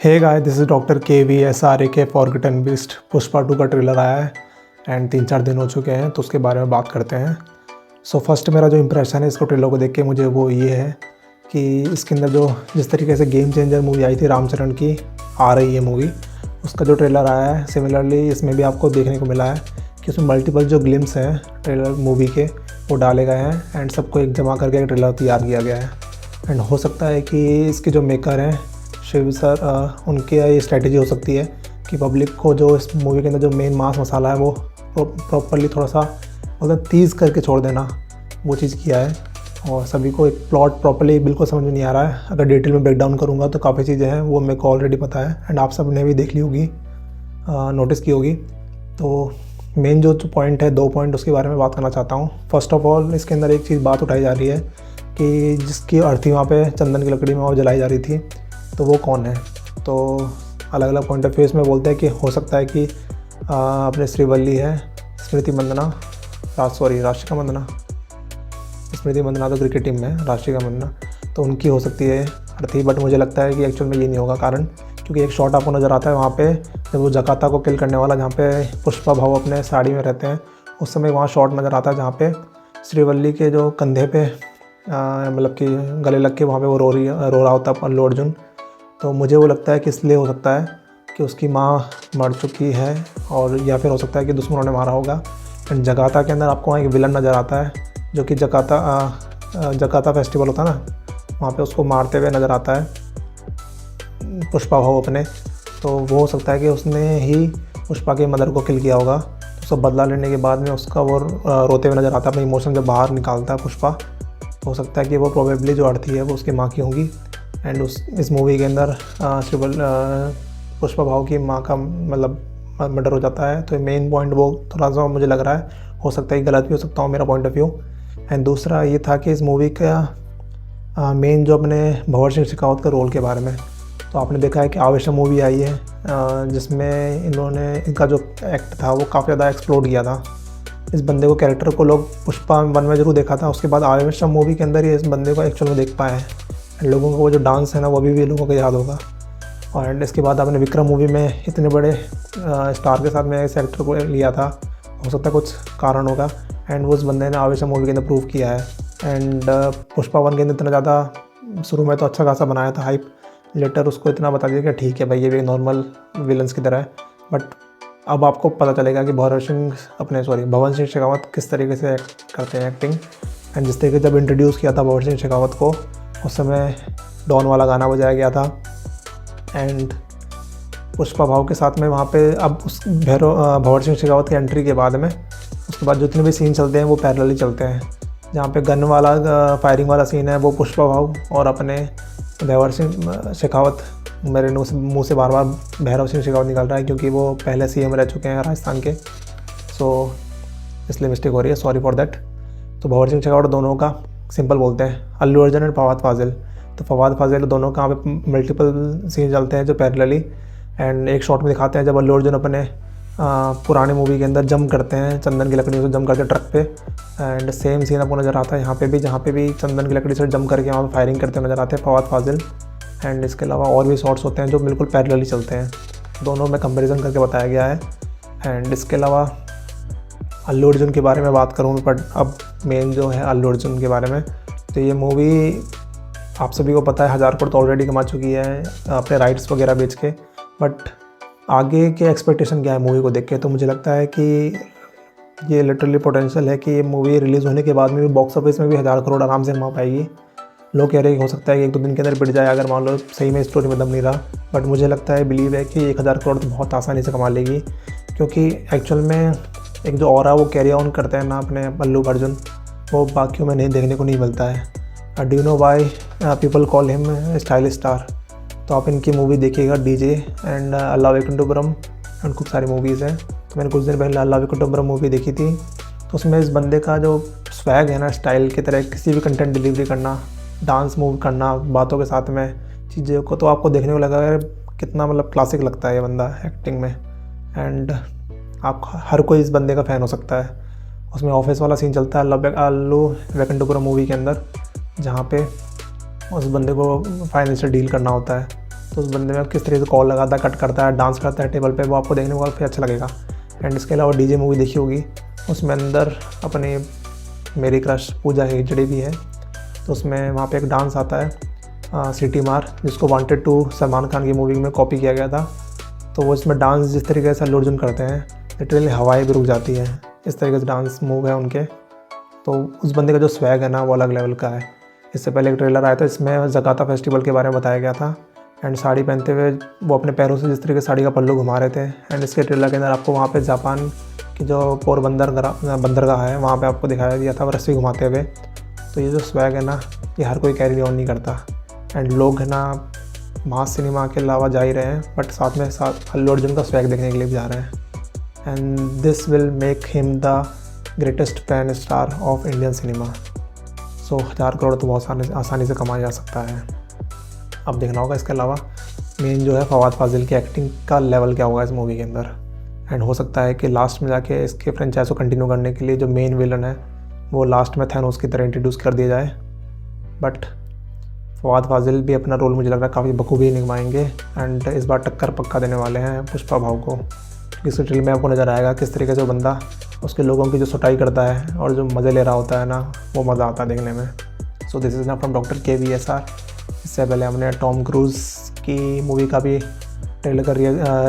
Hey guys, this is doctor KVSRAK forgotten beast. Pushpa 2 का trailer आया है एंड 3-4 दिन हो चुके हैं, तो उसके बारे में बात करते हैं। सो फर्स्ट मेरा जो इंप्रेशन है इसको ट्रेलर को देख के मुझे वो ये है कि इसके अंदर जो जिस तरीके से गेम चेंजर मूवी आई थी रामचरण की, आ रही है मूवी, उसका जो ट्रेलर आया है सिमिलरली इसमें भी आपको देखने को मिला है कि उसमें मल्टीपल जो ग्लिम्स हैं ट्रेलर मूवी के वो डाले गए हैं एंड सबको एक जमा करके एक ट्रेलर तैयार किया गया है। एंड हो सकता है कि इसके जो मेकर हैं शिव सर, उनकी ये स्ट्रैटेजी हो सकती है कि पब्लिक को जो इस मूवी के अंदर जो मेन मास मसाला है वो प्रॉपरली थोड़ा सा मतलब तीज़ करके छोड़ देना, वो चीज़ किया है। और सभी को एक प्लॉट प्रॉपरली बिल्कुल समझ में नहीं आ रहा है। अगर डिटेल में ब्रेक डाउन करूँगा तो काफ़ी चीज़ें हैं वो मेरे को ऑलरेडी पता है एंड आप सब ने भी देख ली होगी, नोटिस की होगी। तो मेन जो पॉइंट है, 2 पॉइंट उसके बारे में बात करना चाहता हूँ। फर्स्ट ऑफ ऑल इसके अंदर एक चीज़ बात उठाई जा रही है कि जिसकी अर्थी वहाँ पे चंदन की लकड़ी में वहाँ जलाई जा रही थी, तो वो कौन है। तो अलग अलग पॉइंट ऑफ व्यू इसमें बोलते हैं कि हो सकता है कि अपने श्रीवल्ली है, स्मृति मंदना, राष्ट्रिका मंदना, स्मृति मंदना तो क्रिकेट टीम में है, राष्ट्रिका मंदना, तो उनकी हो सकती है अर्थी। बट मुझे लगता है कि एक्चुअल में ये नहीं होगा, कारण क्योंकि एक शॉट आपको नज़र आता है वहाँ पे जब वो जकाता को किल करने वाला, जहाँ पे पुष्पा भाव अपने साड़ी में रहते हैं, उस समय वहाँ शॉट नज़र आता है जहाँ पे श्रीवल्ली के जो कंधे पे मतलब कि गले लग के वहाँ पे वो रो रहा होता है अल्लू अर्जुन। तो मुझे वो लगता है कि इसलिए हो सकता है कि उसकी माँ मर चुकी है, और या फिर हो सकता है कि दुश्मनों ने मारा होगा। एंड जकाता के अंदर आपको वहाँ एक विलन नज़र आता है जो कि जकाता फेस्टिवल होता है ना, वहाँ पे उसको मारते हुए नज़र आता है पुष्पा भाव अपने। तो वो हो सकता है कि उसने ही पुष्पा के मदर को किल किया होगा। तो सब बदला लेने के बाद में उसका वो रोते हुए नज़र आता है, अपने इमोशन जब बाहर निकालता है पुष्पा। तो हो सकता है कि वो प्रोबेबली जो अर्थी है वो उसकी माँ की होगी। एंड इस मूवी के अंदर पुष्पा भाव की माँ का मतलब मर्डर हो जाता है। तो मेन पॉइंट वो थोड़ा सा मुझे लग रहा है, हो सकता है कि गलत भी हो सकता हूँ मेरा पॉइंट ऑफ व्यू। एंड दूसरा ये था कि इस मूवी का मेन जो अपने भंवर सिंह शेखावत का रोल के बारे में, तो आपने देखा है कि आवेशम मूवी आई है जिसमें इनका जो एक्ट था वो काफ़ी ज़्यादा एक्सप्लोर किया था। इस बंदे को, कैरेक्टर को लोग पुष्पा 1 में जरूर देखा था, उसके बाद आवेशम मूवी के अंदर ही इस बंदे को एक्चुअल में देख पाए हैं। लोगों को वो जो डांस है ना वो भी लोगों को याद होगा। और इसके बाद आपने विक्रम मूवी में इतने बड़े स्टार के साथ में इस एक्टर को लिया था, हो सकता है कुछ कारण होगा। एंड वो उस बंदे ने आवेशम मूवी के अंदर प्रूव किया है। एंड पुष्पा 1 के अंदर इतना ज़्यादा शुरू में तो अच्छा खासा बनाया था हाइप, लेटर उसको इतना बता दिया कि ठीक है भाई ये भी नॉर्मल विलन्स की तरह है। बट अब आपको पता चलेगा कि भंवर सिंह शेखावत किस तरीके से करते हैं एक्टिंग। एंड जिस तरीके जब इंट्रोड्यूस किया था भंवर सिंह शेखावत को, उस समय डॉन वाला गाना बजाया गया था। एंड पुष्पा भाव के साथ में वहाँ पे अब उस भंवर सिंह शेखावत की एंट्री के बाद में उसके बाद जितने भी सीन चलते हैं वो पैरेलली चलते हैं। जहाँ पे गन वाला फायरिंग वाला सीन है वो पुष्पा भाव और अपने भंवर सिंह शेखावत, मेरे मुँह से बार बार भैरव सिंह शेखावत निकल रहा है क्योंकि वो पहले CM रह चुके हैं राजस्थान के, सो इसलिए मिस्टेक हो रही है, सॉरी फॉर दैट। तो भंवर सिंह शेखावत दोनों का सिंपल बोलते हैं, अल्लू अर्जुन एंड फवाद फाजिल। तो फवाद फाजिल दोनों का यहाँ पे मल्टीपल सीन चलते हैं जो पैरेलली। एंड एक शॉट में दिखाते हैं जब अल्लू अर्जुन अपने पुराने मूवी के अंदर जंप करते हैं, चंदन की लकड़ी से जंप करके ट्रक पे। एंड सेम सीन आपको नज़र आता है यहाँ पे भी, जहाँ पे भी चंदन की लकड़ी से जंप करके वहाँ पे फायरिंग करते नज़र आते हैं फवाद फाजिल। एंड इसके अलावा और भी शॉट्स होते हैं जो बिल्कुल पैरेलली चलते हैं, दोनों में कंपैरिजन करके बताया गया है। एंड इसके अलावा अल्लू अर्जुन के बारे में बात करूँ, बट अब मेन जो है अल्लू अर्जुन के बारे में, तो ये मूवी आप सभी को पता है 1000 करोड़ तो ऑलरेडी कमा चुकी है अपने राइट्स वगैरह बेच के। बट आगे के एक्सपेक्टेशन क्या है मूवी को देख के, तो मुझे लगता है कि ये लिटरली पोटेंशियल है कि ये मूवी रिलीज़ होने के बाद में भी बॉक्स ऑफिस में भी 1000 करोड़ आराम से कमा पाएगी। लोग कह रहे हैं कि हो सकता है कि 1-2 दिन के अंदर पिट जाए अगर मान लो सही में स्टोरी में दम नहीं रहा। बट मुझे लगता है, बिलीव है कि 1000 करोड़ तो बहुत आसानी से कमा लेगी, क्योंकि एक्चुअल में एक जो ऑरा वो कैरी ऑन करते हैं ना अपने अल्लू अर्जुन, वो बाकियों में नहीं देखने को नहीं मिलता है। Do you know why people call him stylish star. तो आप इनकी मूवी देखिएगा, DJ and Allah Vaikunthapuram and खूब सारी मूवीज़ हैं। तो मैंने कुछ दिन पहले अल्ला वैकुंठपुरम मूवी देखी थी, तो उसमें इस बंदे का जो स्वैग है ना, स्टाइल की तरह किसी भी कंटेंट डिलीवरी करना, डांस मूव करना बातों के साथ में चीज़ों को, तो आपको देखने को लगा यार कितना मतलब क्लासिक लगता है ये बंदा एक्टिंग में। एंड आप हर कोई इस बंदे का फ़ैन हो सकता है। उसमें ऑफिस वाला सीन चलता है अल्लू वैकुंठपुरम मूवी के अंदर, जहाँ पे उस बंदे को फाइनेंशियल डील करना होता है। तो उस बंदे में किस तरीके से कॉल लगाता है, कट करता है, डांस करता है टेबल पे, वो आपको देखने को फिर अच्छा लगेगा। एंड इसके अलावा डीजे मूवी देखी होगी, उसमें अंदर अपनी मेरी क्रश पूजा हेगड़े भी है, तो उसमें वहाँ पे एक डांस आता है सिटी मार, जिसको वांटेड टू सलमान खान की मूवी में कॉपी किया गया था। तो वो इसमें डांस जिस तरीके से अल्लू अर्जुन करते हैं, लिटरली हवाएं भी रुक जाती हैं, इस तरीके से डांस मूव है उनके। तो उस बंदे का जो स्वैग है ना, वो अलग लेवल का है। इससे पहले एक ट्रेलर आया था, इसमें जकाता फेस्टिवल के बारे में बताया गया था। एंड साड़ी पहनते हुए वो अपने पैरों से जिस तरीके से साड़ी का पल्लू घुमा रहे थे। एंड इसके ट्रेलर के अंदर आपको वहाँ पे जापान की जो पोरबंदर बंदरगाह है, वहाँ पे आपको दिखाया गया था वो रस्सी घुमाते हुए। तो ये जो स्वैग है ना, ये हर कोई कैरी ऑन नहीं करता। एंड लोग है ना मास सिनेमा के अलावा जा ही रहे हैं, बट साथ अल्लू अर्जुन का स्वैग देखने के लिए भी जा रहे हैं। And this will make him the greatest pan star of Indian cinema. So 1000 crore तो बहुत आसानी से कमाया जा सकता है। अब देखना होगा इसके अलावा मेन जो है फवाद फाजिल की एक्टिंग का लेवल क्या होगा इस मूवी के अंदर। एंड हो सकता है कि लास्ट में जाके इसके फ्रेंचाइज को कंटिन्यू करने के लिए जो मेन विलन है वो लास्ट में थैनोस की तरह इंट्रोड्यूस कर दिया जाए। बट फवाद फाजिल भी अपना रोल मुझे लग रहा है काफ़ी बखूबी निभाएंगे। एंड इस बार टक्कर पक्का देने वाले हैं पुष्पा भाव को। इस ट्रेलर में आपको नज़र आएगा किस तरीके से वो बंदा उसके लोगों की जो सुटाई करता है और जो मज़े ले रहा होता है ना, वो मज़ा आता है देखने में। सो दिस इज़ ना फ्रॉम डॉक्टर KVSR। इससे पहले हमने टॉम क्रूज़ की मूवी का भी ट्रेलर का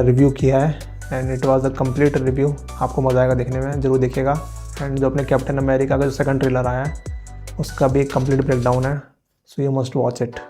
रिव्यू किया है, and it was a complete review. आपको मज़ा आएगा देखने में, ज़रूर देखिएगा। एंड जो अपने कैप्टन अमेरिका का जो सेकंड ट्रेलर आया है, उसका भी एक कंप्लीट ब्रेकडाउन है, so you must watch it.